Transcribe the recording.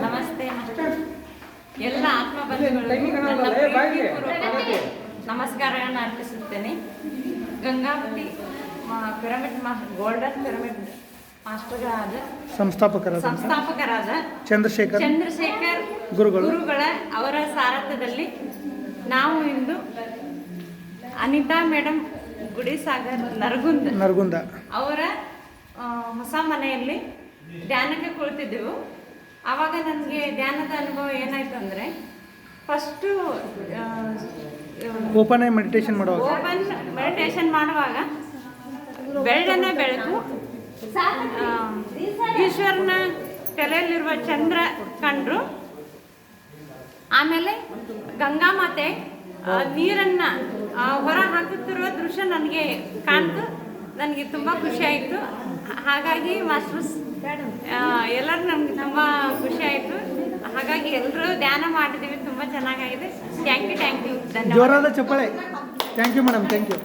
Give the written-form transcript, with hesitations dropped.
ನಮಸ್ತೆ ಎಲ್ಲ ಆತ್ಮ ಬಂಧುಗಳು ನಮಸ್ಕಾರಗಳನ್ನು ಅರ್ಪಿಸುತ್ತೇನೆ. ಗಂಗಾವತಿ ಪಿರಮಿಡ್ ಗೋಲ್ಡನ್ ಪಿರಮಿಡ್ ಮಾಸ್ಟರ್ಗಳಾದ ಸಂಸ್ಥಾಪಕರಾದ ಚಂದ್ರಶೇಖರ್ ಗುರುಗಳ ಅವರ ಸಾರಥ್ಯದಲ್ಲಿ ನಾವು ಇಂದು ಅನಿತಾ ಮೇಡಮ್ ಗುಡಿಸಾಗರ್ ನರಗುಂದ ಅವರ ಹೊಸ ಮನೆಯಲ್ಲಿ ಧ್ಯಾನಕ್ಕೆ ಕುಳಿತಿದ್ದೆವು. ಆವಾಗ ನನಗೆ ಧ್ಯಾನದ ಅನುಭವ ಏನಾಯ್ತು ಅಂದರೆ, ಫಸ್ಟು ಓಪನ್ ಮೆಡಿಟೇಷನ್ ಮಾಡುವಾಗ ಬೆಳ್ಳನ ಬೆಳಕು, ಈಶ್ವರನ ತಲೆಯಲ್ಲಿರುವ ಚಂದ್ರ ಕಂಡ್ರು. ಆಮೇಲೆ ಗಂಗಾ ಮಾತೆ ನೀರನ್ನ ಹೊರ ಹಾಕುತ್ತಿರುವ ದೃಶ್ಯ ನನಗೆ ಕಾಣ್ತು. ನನಗೆ ತುಂಬ ಖುಷಿ ಆಯಿತು. ಹಾಗಾಗಿ ಮಾಸ್ಟರ್ಸ್ ಎಲ್ಲರೂ ನಮ್ಗೆ ತುಂಬ ಖುಷಿ ಆಯಿತು. ಹಾಗಾಗಿ ಎಲ್ಲರೂ ಧ್ಯಾನ ಮಾಡಿದ್ದೀವಿ, ತುಂಬ ಚೆನ್ನಾಗಿದೆ. ಥ್ಯಾಂಕ್ ಯು ಧನ್ಯವಾದ. ಜೋರಾದ ಚಪ್ಪಾಳೆ. Thank you madam, thank you.